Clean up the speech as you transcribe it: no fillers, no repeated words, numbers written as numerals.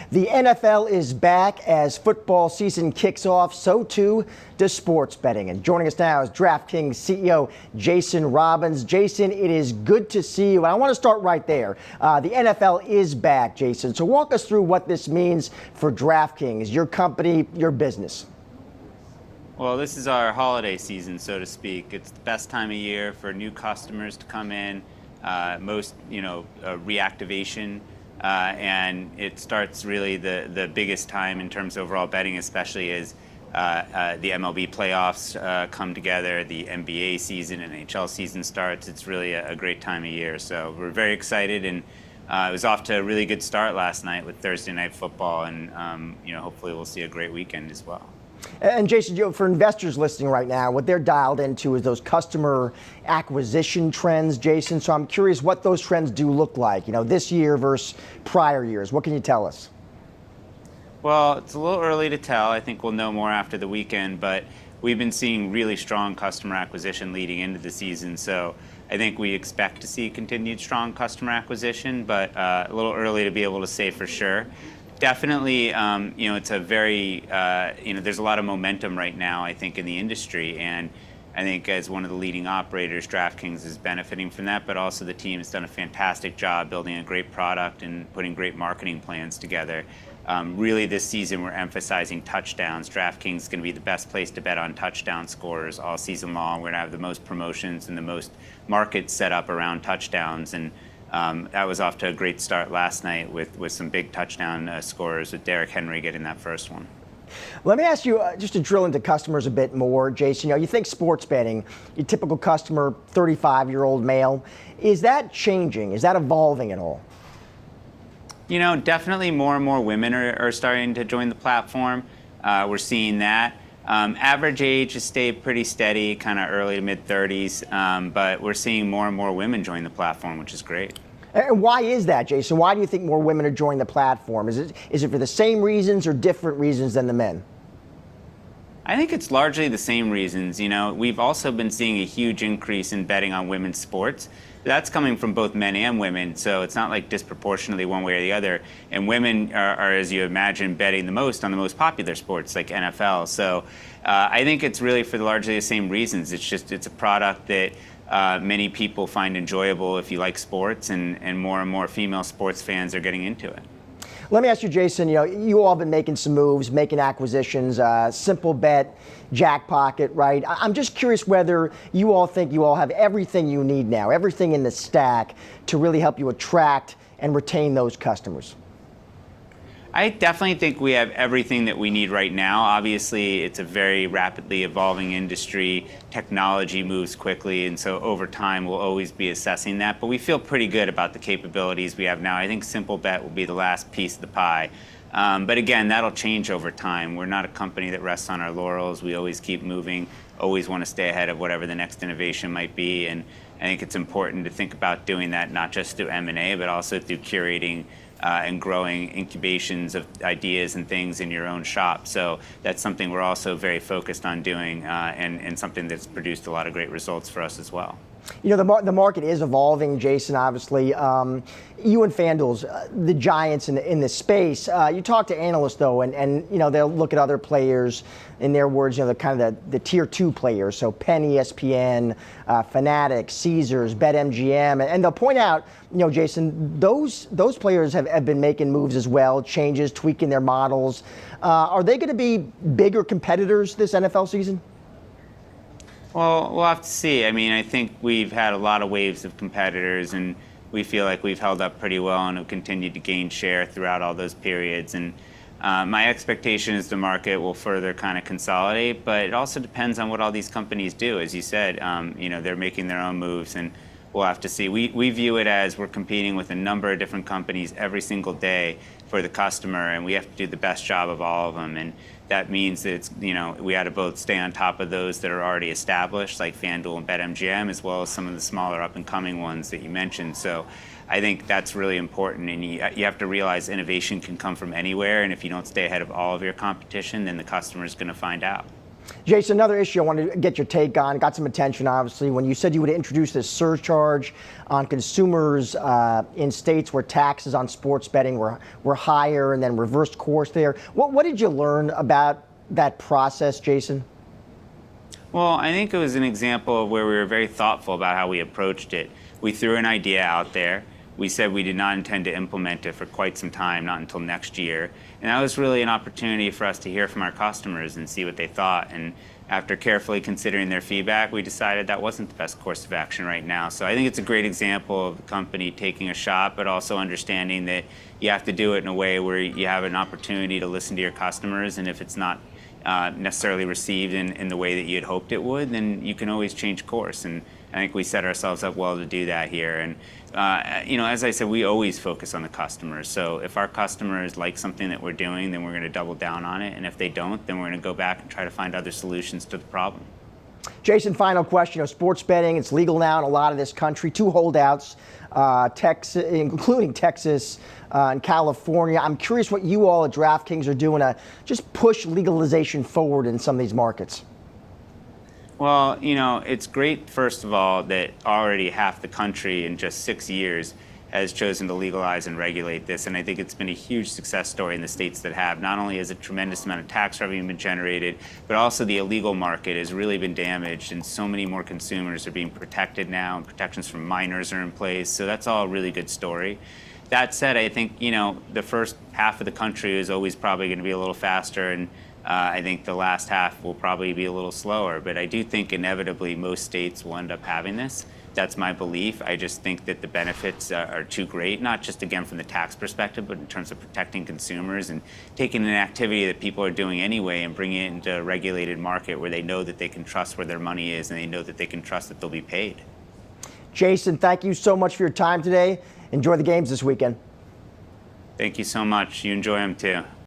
The NFL is back as football season kicks off, so too does sports betting. And joining us now is DraftKings CEO Jason Robins. Jason, it is good to see you. And I want to start right there. The NFL is back, Jason. So walk us through what this means for DraftKings, your company, your business. Well, this is our holiday season, so to speak. It's the best time of year for new customers to come in, reactivation. And it starts really the biggest time in terms of overall betting, especially as the MLB playoffs come together, the NBA season and NHL season starts. It's really a great time of year. So we're very excited, and it was off to a really good start last night with Thursday Night Football, and hopefully we'll see a great weekend as well. And Jason, for investors listening right now, what they're dialed into is those customer acquisition trends, Jason. So I'm curious what those trends do look like, this year versus prior years. What can you tell us? Well, it's a little early to tell. I think we'll know more after the weekend, but we've been seeing really strong customer acquisition leading into the season. So I think we expect to see continued strong customer acquisition, but a little early to be able to say for sure. Definitely, it's a very, there's a lot of momentum right now, I think, in the industry. And I think as one of the leading operators, DraftKings is benefiting from that, but also the team has done a fantastic job building a great product and putting great marketing plans together. Really, this season, we're emphasizing touchdowns. DraftKings is going to be the best place to bet on touchdown scorers all season long. We're going to have the most promotions and the most markets set up around touchdowns. And that was off to a great start last night with some big touchdown scorers, with Derrick Henry getting that first one. Let me ask you, just to drill into customers a bit more, Jason. You think sports betting, your typical customer, 35-year-old male, is that changing? Is that evolving at all? Definitely more and more women are starting to join the platform. We're seeing that. Average age has stayed pretty steady, kind of early to mid-30s, but we're seeing more and more women join the platform, which is great. And why is that, Jason? Why do you think more women are joining the platform? Is it for the same reasons or different reasons than the men? I think it's largely the same reasons. We've also been seeing a huge increase in betting on women's sports. That's coming from both men and women, so it's not like disproportionately one way or the other. And women are, as you imagine, betting the most on the most popular sports like NFL. So I think it's really for largely the same reasons. It's a product that many people find enjoyable if you like sports, and more female sports fans are getting into it. Let me ask you, Jason, you all have been making some moves, making acquisitions, Simple Bet, Jackpocket, right? I'm just curious whether you all think you all have everything you need now, everything in the stack to really help you attract and retain those customers. I definitely think we have everything that we need right now. Obviously, it's a very rapidly evolving industry. Technology moves quickly, and so over time, we'll always be assessing that. But we feel pretty good about the capabilities we have now. I think Simple Bet will be the last piece of the pie. But again, that'll change over time. We're not a company that rests on our laurels. We always keep moving, always want to stay ahead of whatever the next innovation might be. And I think it's important to think about doing that not just through M&A, but also through curating and growing incubations of ideas and things in your own shop. So that's something we're also very focused on doing, and something that's produced a lot of great results for us as well. The market is evolving, Jason, obviously. You and FanDuel's the giants in this space. You talk to analysts, though, and they'll look at other players, in their words, the kind of the tier 2 players. So Penn, ESPN, Fanatics, Caesars, BetMGM, and they'll point out, Jason, those players have been making moves as well, changes, tweaking their models. Are they going to be bigger competitors this NFL season? Well, we'll have to see. I think we've had a lot of waves of competitors, and we feel like we've held up pretty well and have continued to gain share throughout all those periods. And my expectation is the market will further kind of consolidate, but it also depends on what all these companies do. As you said, they're making their own moves, and we'll have to see. We view it as we're competing with a number of different companies every single day for the customer, and we have to do the best job of all of them. And that means that we had to both stay on top of those that are already established, like FanDuel and BetMGM, as well as some of the smaller up-and-coming ones that you mentioned. So I think that's really important, and you have to realize innovation can come from anywhere, and if you don't stay ahead of all of your competition, then the customer is going to find out. Jason, another issue I wanted to get your take on, got some attention obviously, when you said you would introduce this surcharge on consumers in states where taxes on sports betting were higher and then reversed course there. What did you learn about that process, Jason? Well, I think it was an example of where we were very thoughtful about how we approached it. We threw an idea out there. We said we did not intend to implement it for quite some time, not until next year. And that was really an opportunity for us to hear from our customers and see what they thought. And after carefully considering their feedback, we decided that wasn't the best course of action right now. So I think it's a great example of the company taking a shot, but also understanding that you have to do it in a way where you have an opportunity to listen to your customers. And if it's not necessarily received in the way that you had hoped it would, then you can always change course. And I think we set ourselves up well to do that here. And as I said, we always focus on the customers. So if our customers like something that we're doing, then we're going to double down on it. And if they don't, then we're going to go back and try to find other solutions to the problem. Jason, final question. Sports betting, it's legal now in a lot of this country. Two holdouts, Texas, including Texas and California. I'm curious what you all at DraftKings are doing to just push legalization forward in some of these markets. Well, it's great, first of all, that already half the country in just 6 years has chosen to legalize and regulate this. And I think it's been a huge success story in the states that have. Not only has a tremendous amount of tax revenue been generated, but also the illegal market has really been damaged, and so many more consumers are being protected now, and protections from minors are in place. So that's all a really good story. That said, I think, the first half of the country is always probably going to be a little faster, and I think the last half will probably be a little slower. But I do think inevitably most states will end up having this. That's my belief. I just think that the benefits are too great, not just, again, from the tax perspective, but in terms of protecting consumers and taking an activity that people are doing anyway and bringing it into a regulated market where they know that they can trust where their money is and they know that they can trust that they'll be paid. Jason, thank you so much for your time today. Enjoy the games this weekend. Thank you so much. You enjoy them too.